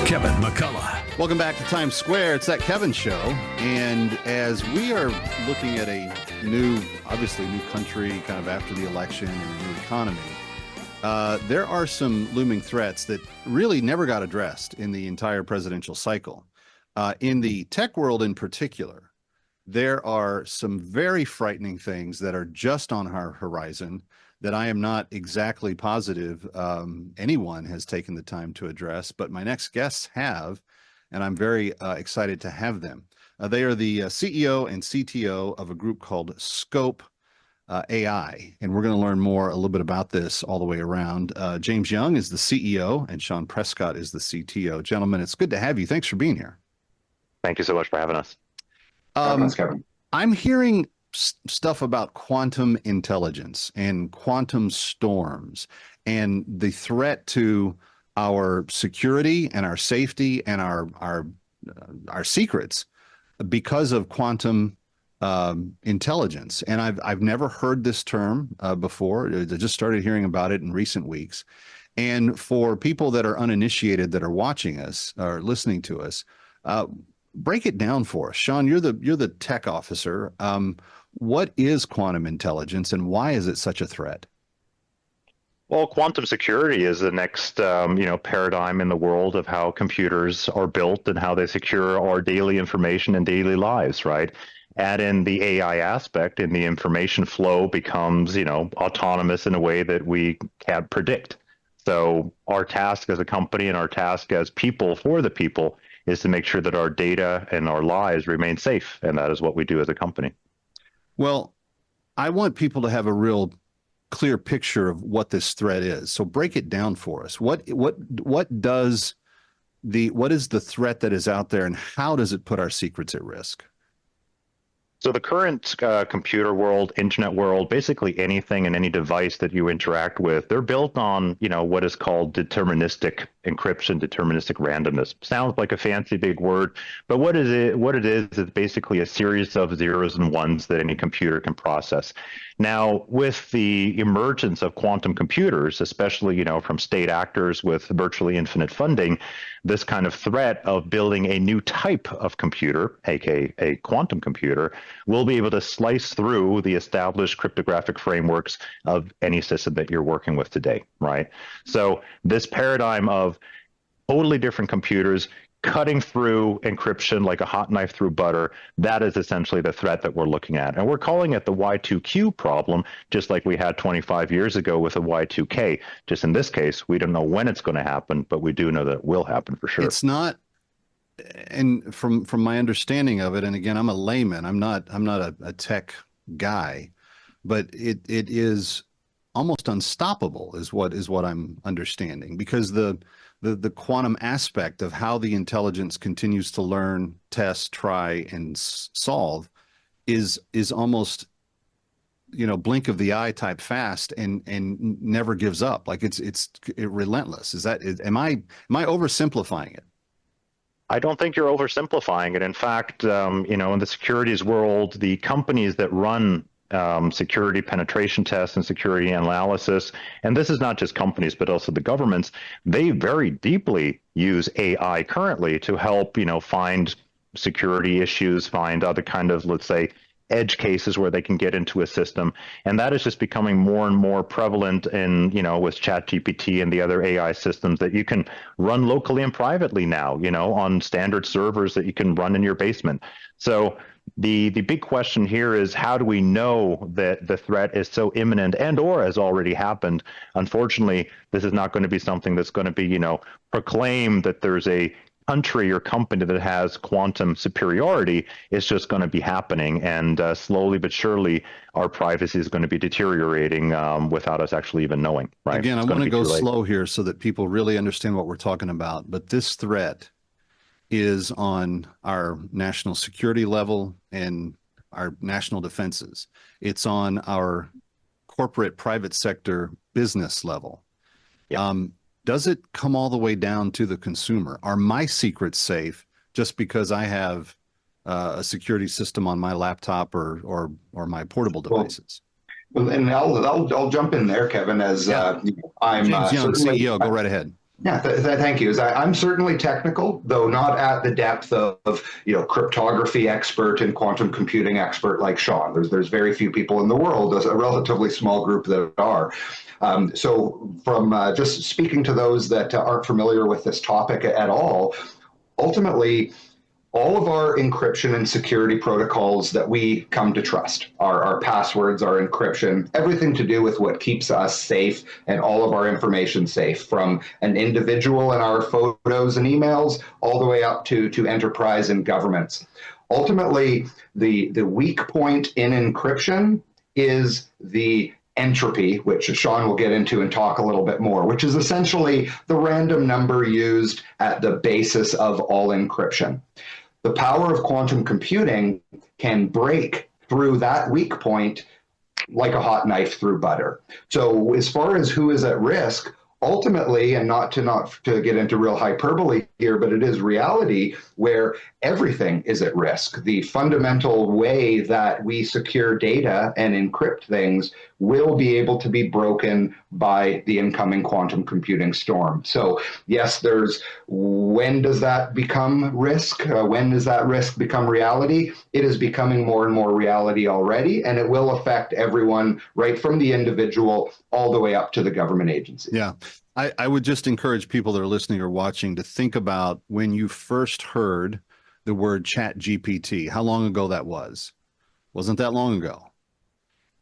Kevin McCullough. Welcome back to Times Square. It's that Kevin show. And as we are looking at a obviously new country kind of after the election and a new economy, there are some looming threats that really never got addressed in the entire presidential cycle. In the tech world in particular, there are some very frightening things that are just on our horizon that I am not exactly positive anyone has taken the time to address, but my next guests have, and I'm very excited to have them. They are the CEO and CTO of a group called Scope AI, and we're going to learn more a little bit about this all the way around. James Young is the CEO, and Sean Prescott is the CTO. Gentlemen, it's good to have you. Thanks for being here. Thank you so much for having us. Kevin. I'm hearing stuff about quantum intelligence and quantum storms and the threat to our security and our safety and our secrets because of quantum intelligence. And I've never heard this term before. I just started hearing about it in recent weeks. And for people that are uninitiated that are watching us or listening to us, break it down for us. Sean, you're the tech officer. What is quantum intelligence and why is it such a threat? Well, quantum security is the next paradigm in the world of how computers are built and how they secure our daily information and daily lives, right? Add in the AI aspect and the information flow becomes, autonomous in a way that we can't predict. So our task as a company and our task as people for the people is to make sure that our data and our lives remain safe. And that is what we do as a company. Well, I want people to have a real clear picture of what this threat is. So break it down for us. What is the threat that is out there and how does it put our secrets at risk? So the current computer world, internet world, basically anything and any device that you interact with, they're built on, what is called deterministic encryption, deterministic randomness. Sounds like a fancy big word, but what it is basically a series of zeros and ones that any computer can process. Now, with the emergence of quantum computers, especially, from state actors with virtually infinite funding, this kind of threat of building a new type of computer, aka a quantum computer, will be able to slice through the established cryptographic frameworks of any system that you're working with today, right? So this paradigm of totally different computers cutting through encryption like a hot knife through butter, that is essentially the threat that we're looking at. And we're calling it the Y2Q problem, just like we had 25 years ago with a Y2K. Just in this case, we don't know when it's going to happen, but we do know that it will happen for sure. It's not, and from my understanding of it, and again, I'm a layman, I'm not a tech guy, but it is almost unstoppable is what I'm understanding, because the quantum aspect of how the intelligence continues to learn, test, try, and solve is almost, blink of the eye type fast and never gives up. Like it's relentless. Am I oversimplifying it? I don't think you're oversimplifying it. In fact, in the securities world, the companies that run security penetration tests and security analysis, and this is not just companies, but also the governments, they very deeply use AI currently to help, find security issues, find other kind of, let's say, edge cases where they can get into a system. And that is just becoming more and more prevalent in, with ChatGPT and the other AI systems that you can run locally and privately now, on standard servers that you can run in your basement. So the big question here is, how do we know that the threat is so imminent and or has already happened? Unfortunately, this is not going to be something that's going to be, proclaimed that there's a country or company that has quantum superiority. It's just going to be happening, and slowly but surely our privacy is going to be deteriorating without us actually even knowing, right? Again, I want to go slow here so that people really understand what we're talking about, but this threat is on our national security level and our national defenses. It's on our corporate private sector business level. Yeah. Does it come all the way down to the consumer? Are my secrets safe just because I have a security system on my laptop or my portable devices? Well, and I'll jump in there, Kevin, as I'm James Young, CEO. Go right ahead. Yeah, thank you. I'm certainly technical, though not at the depth of cryptography expert and quantum computing expert like Sean. There's very few people in the world, a relatively small group that are. So from just speaking to those that aren't familiar with this topic at all, ultimately, all of our encryption and security protocols that we come to trust, our passwords, our encryption, everything to do with what keeps us safe and all of our information safe, from an individual and our photos and emails all the way up to enterprise and governments. Ultimately, the weak point in encryption is the entropy, which Sean will get into and talk a little bit more, which is essentially the random number used at the basis of all encryption. The power of quantum computing can break through that weak point like a hot knife through butter. So as far as who is at risk, ultimately, and not to get into real hyperbole here, but it is reality where everything is at risk. The fundamental way that we secure data and encrypt things will be able to be broken by the incoming quantum computing storm. So yes, when does that become risk? When does that risk become reality? It is becoming more and more reality already, and it will affect everyone right from the individual all the way up to the government agency. Yeah. I would just encourage people that are listening or watching to think about when you first heard the word Chat GPT, how long ago that was. Wasn't that long ago.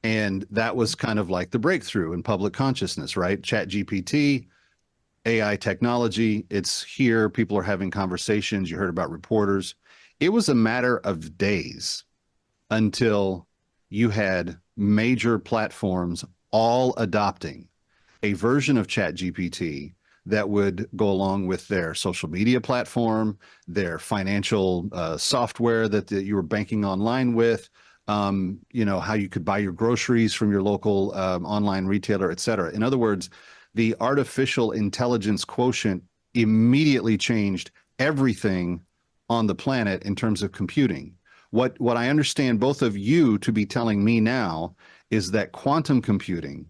And that was kind of like the breakthrough in public consciousness, right? Chat GPT, AI technology, it's here. People are having conversations. You heard about reporters. It was a matter of days until you had major platforms all adopting a version of ChatGPT that would go along with their social media platform, their financial software that you were banking online with, how you could buy your groceries from your local online retailer, et cetera. In other words, the artificial intelligence quotient immediately changed everything on the planet in terms of computing. What I understand both of you to be telling me now is that quantum computing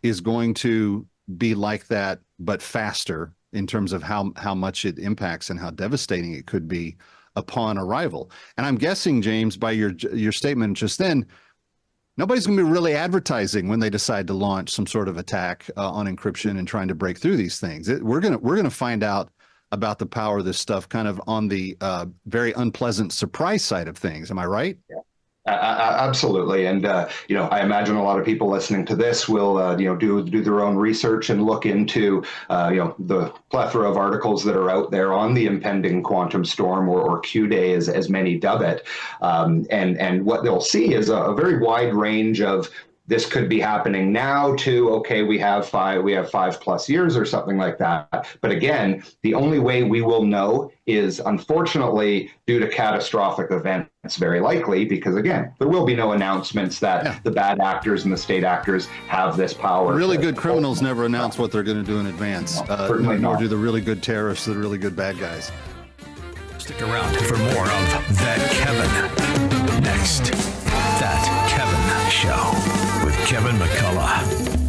is going to be like that, but faster in terms of how much it impacts and how devastating it could be upon arrival. And I'm guessing, James, by your statement just then, nobody's going to be really advertising when they decide to launch some sort of attack on encryption and trying to break through these things. We're gonna find out about the power of this stuff kind of on the very unpleasant surprise side of things. Am I right? Yeah. Absolutely. And, I imagine a lot of people listening to this will, do their own research and look into, the plethora of articles that are out there on the impending quantum storm or Q-Day as many dub it. And what they'll see is a very wide range of this could be happening now to, okay, we have 5+ years or something like that. But again, the only way we will know is unfortunately due to catastrophic events, very likely, because again, there will be no announcements that the bad actors and the state actors have this power. Really good criminals never announce what they're going to do in advance, nor do the really good terrorists, the really good bad guys. Stick around for more of That Kevin. Next, That Kevin Show with Kevin McCullough.